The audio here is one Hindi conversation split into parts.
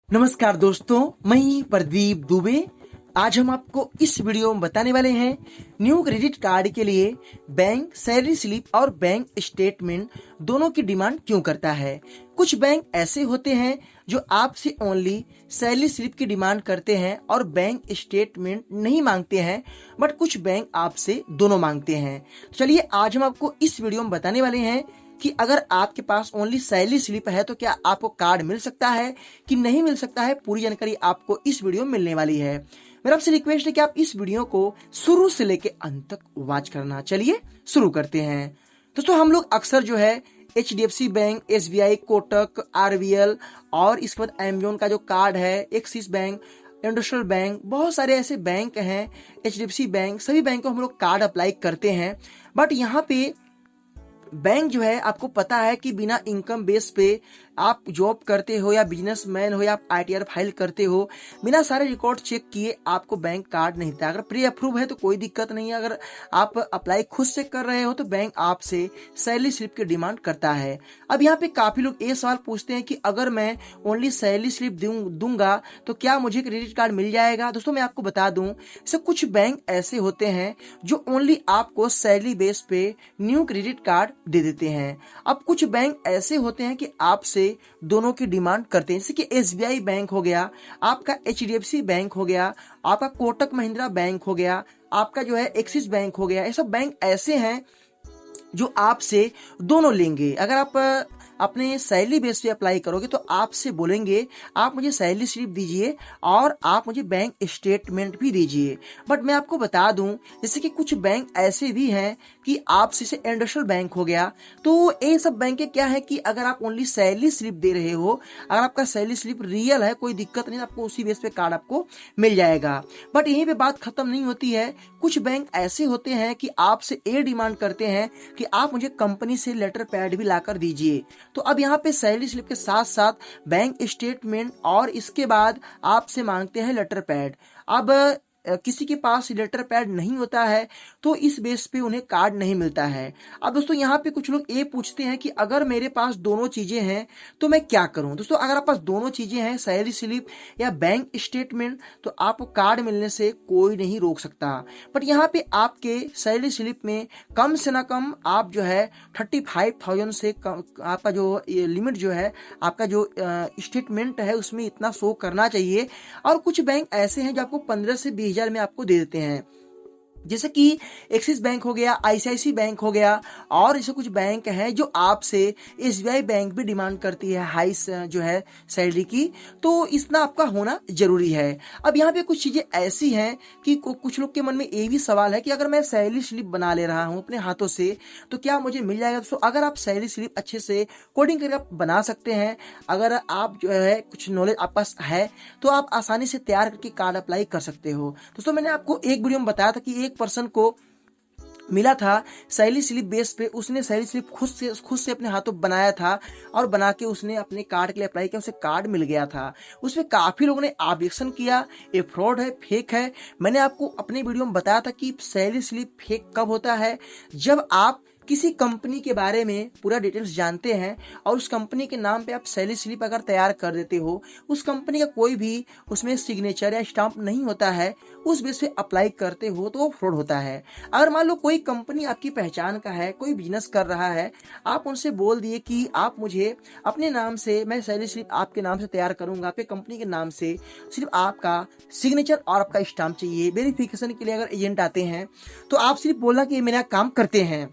नमस्कार दोस्तों, मैं प्रदीप दुबे। आज हम आपको इस वीडियो में बताने वाले हैं न्यू क्रेडिट कार्ड के लिए बैंक सैलरी स्लिप और बैंक स्टेटमेंट दोनों की डिमांड क्यों करता है। कुछ बैंक ऐसे होते हैं जो आपसे ओनली सैलरी स्लिप की डिमांड करते हैं और बैंक स्टेटमेंट नहीं मांगते हैं, बट कुछ बैंक आपसे दोनों मांगते हैं। तो चलिए आज हम आपको इस वीडियो में बताने वाले हैं कि अगर आपके पास ओनली सैलरी स्लिप है तो क्या आपको कार्ड मिल सकता है कि नहीं मिल सकता है। पूरी जानकारी आपको इस वीडियो में मिलने वाली है। मेरा आपसे रिक्वेस्ट है कि आप इस वीडियो को शुरू से लेकर अंत तक वॉच करना। चलिए शुरू करते हैं। दोस्तों, हम लोग अक्सर जो है HDFC bank, SBI, Kotak, RBL और इसके बाद एमेजोन का जो कार्ड है, एक्सिस बैंक, इंडस्ट्रियल बैंक, बहुत सारे ऐसे बैंक हैं, HDFC बैंक, सभी बैंकों हम लोग कार्ड अप्लाई करते हैं। बट यहाँ पे बैंक जो है, आपको पता है कि बिना इनकम बेस पे आप जॉब करते हो या बिजनेसमैन हो या आप ITR फाइल करते हो, बिना सारे रिकॉर्ड चेक किए आपको बैंक कार्ड नहीं देता। अगर प्री अप्रूव है तो कोई दिक्कत नहीं है। अगर आप अप्लाई खुद से कर रहे हो तो बैंक आपसे सैलरी स्लिप की डिमांड करता है। अब यहाँ पे काफी लोग ये सवाल पूछते हैं कि अगर मैं ओनली सैलरी स्लिप दूंगा तो क्या मुझे क्रेडिट कार्ड मिल जाएगा। दोस्तों, मैं आपको बता दूं, जैसे कुछ बैंक ऐसे होते हैं जो ओनली आपको सैलरी बेस पे न्यू क्रेडिट कार्ड दे देते हैं। अब कुछ बैंक ऐसे होते हैं कि आपसे दोनों की डिमांड करते हैं, जैसे कि SBI बैंक हो गया, आपका HDFC बैंक हो गया, आपका कोटक महिंद्रा बैंक हो गया, आपका जो है एक्सिस बैंक हो गया। ये सब बैंक ऐसे हैं जो आपसे दोनों लेंगे। अगर आप अपने सैलरी बेस पे अप्लाई करोगे तो आपसे बोलेंगे आप मुझे सैलरी स्लिप दीजिए और आप मुझे बैंक स्टेटमेंट भी दीजिए। बट मैं आपको बता दूं, जैसे कि कुछ बैंक ऐसे भी हैं कि आपसे, जैसे इंडस्ट्रियल बैंक हो गया, तो ये सब बैंक क्या है कि अगर आप ओनली सैलरी स्लिप दे रहे हो, अगर आपका सैलरी स्लिप रियल है, कोई दिक्कत नहीं, आपको उसी बेस पे कार्ड आपको मिल जाएगा। बट यहीं पे बात खत्म नहीं होती है। कुछ बैंक ऐसे होते हैं कि आपसे ये डिमांड करते हैं कि आप मुझे कंपनी से लेटर पैड भी लाकर दीजिए। तो अब यहाँ पे सैलरी स्लिप के साथ साथ बैंक स्टेटमेंट और इसके बाद आपसे मांगते हैं लेटर पैड। अब किसी के पास लेटर पैड नहीं होता है तो इस बेस पे उन्हें कार्ड नहीं मिलता है। अब दोस्तों, यहाँ पे कुछ लोग ये पूछते हैं कि अगर मेरे पास दोनों चीजें हैं तो मैं क्या करूं। दोस्तों, अगर आप पास दोनों चीजें हैं, सैलरी स्लिप या बैंक स्टेटमेंट, तो आपको कार्ड मिलने से कोई नहीं रोक सकता। बट यहाँ पे आपके सैलरी स्लिप में कम से ना कम आप जो है 35,000 से कम आपका जो लिमिट जो है, आपका जो स्टेटमेंट है उसमें इतना शो करना चाहिए। और कुछ बैंक ऐसे हैं जो आपको 15 से 20,000 में आपको दे देते हैं, जैसे कि एक्सिस बैंक हो गया, ICICI बैंक हो गया, और ऐसे कुछ बैंक हैं जो आपसे SBI बैंक भी डिमांड करती है हाई जो है सैलरी की। तो इतना आपका होना जरूरी है। अब यहाँ पे कुछ चीजें ऐसी हैं कि कुछ लोग के मन में ये भी सवाल है कि अगर मैं सैलरी स्लिप बना ले रहा हूँ अपने हाथों से तो क्या मुझे मिल जाएगा। तो अगर आप सैलरी स्लिप अच्छे से कोडिंग करके आप बना सकते हैं, अगर आप जो है कुछ नॉलेज आप पास है, तो आप आसानी से तैयार करके कार्ड अप्लाई कर सकते हो। दोस्तों, मैंने आपको एक वीडियो में बताया था कि एक पर्सन को मिला था सैलरी स्लिप बेस पे, उसने सैलरी स्लिप खुद से अपने हाथों बनाया था और बना के उसने अपने कार्ड के लिए अप्लाई किया, उसे कार्ड मिल गया था। उसमें काफी लोगों ने ऑब्जेक्शन किया, ये फ्रॉड है, फेक है। मैंने आपको अपने वीडियो में बताया था कि सैलरी स्लिप फेक कब होता है, जब आप किसी कंपनी के बारे में पूरा डिटेल्स जानते हैं और उस कंपनी के नाम पे आप सैलरी स्लिप अगर तैयार कर देते हो, उस कंपनी का कोई भी उसमें सिग्नेचर या स्टाम्प नहीं होता है, उस बेस पे अप्लाई करते हो तो वो फ्रॉड होता है। अगर मान लो कोई कंपनी आपकी पहचान का है, कोई बिजनेस कर रहा है, आप उनसे बोल दिए कि आप मुझे अपने नाम से, मैं सैलरी स्लिप आपके नाम से तैयार करूंगा, आपके कंपनी के नाम से, सिर्फ आपका सिग्नेचर और आपका स्टाम्प चाहिए। वेरिफिकेशन के लिए अगर एजेंट आते हैं तो आप सिर्फ बोलना कि मेरा काम करते हैं,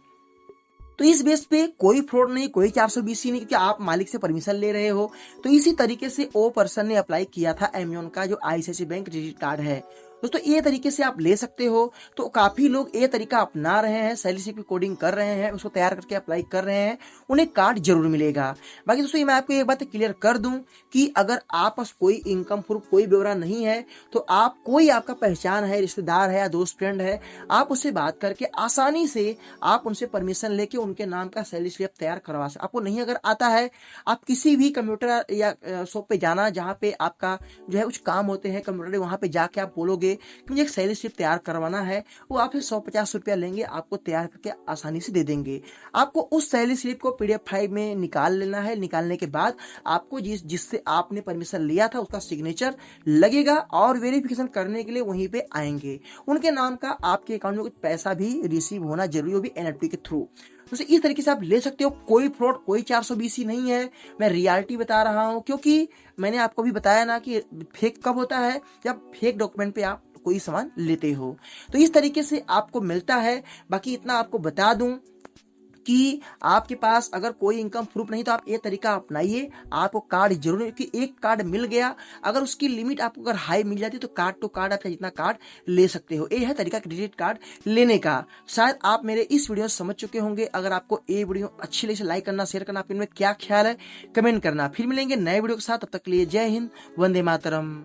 तो इस बेस पे कोई फ्रॉड नहीं, कोई 420 नहीं, क्योंकि आप मालिक से परमिशन ले रहे हो। तो इसी तरीके से ओ पर्सन ने अप्लाई किया था एमेजोन का जो ICICI बैंक क्रेडिट कार्ड है। दोस्तों, ये तरीके से आप ले सकते हो। तो काफी लोग ये तरीका अपना रहे हैं, सैलरी स्लिप की कोडिंग कर रहे हैं, उसको तैयार करके अप्लाई कर रहे हैं, उन्हें कार्ड जरूर मिलेगा। बाकी दोस्तों, ये मैं आपको एक बात क्लियर कर दूं कि अगर आप पास कोई इनकम प्रूफ, कोई ब्यौरा नहीं है, तो आप, कोई आपका पहचान है, रिश्तेदार है या दोस्त फ्रेंड है, आप उससे बात करके आसानी से आप उनसे परमिशन लेके उनके नाम का सैलरी स्लिप तैयार करवा सकते। आपको नहीं अगर आता है, आप किसी भी कंप्यूटर या शॉप पे जाना जहाँ पे आपका जो है कुछ काम होते हैं कंप्यूटर, वहां पे जाके आप बोलोगे कि मुझे एक सैलरी स्लिप तैयार करवाना है, वो आपसे 150 रुपया लेंगे, आपको तैयार करके आसानी से दे देंगे। आपको उस सैलरी स्लिप को PDF फाइल में निकाल लेना है। निकालने के बाद आपको जिससे आपने परमिशन लिया था उसका सिग्नेचर लगेगा और वेरिफिकेशन करने के लिए वहीं पे आएंगे। उनके नाम का आपके अकाउंट में कुछ पैसा भी रिसीव होना जरूरी, हो भी NFT के थ्रू। तो इस तरीके से आप ले सकते हो। कोई फ्रॉड, कोई 420 नहीं है, मैं रियलिटी बता रहा हूं, क्योंकि मैंने आपको भी बताया ना कि फेक कब होता है, जब फेक डॉक्यूमेंट पे आप कोई सामान लेते हो। तो इस तरीके से आपको मिलता है। बाकी इतना आपको बता दूं कि आपके पास अगर कोई इनकम प्रूफ नहीं तो आप ये तरीका अपनाइए। आपको कार्ड जरूर, कि एक कार्ड मिल गया, अगर उसकी लिमिट आपको अगर हाई मिल जाती तो कार्ड टू कार्ड आप जितना कार्ड ले सकते हो। ये है तरीका क्रेडिट कार्ड लेने का। शायद आप मेरे इस वीडियो समझ चुके होंगे। अगर आपको ये वीडियो अच्छी लगी, लाइक करना, शेयर करना, आपके इनमें क्या ख्याल है कमेंट करना। फिर मिलेंगे नए वीडियो के साथ, तब तक के लिए जय हिंद, वंदे मातरम।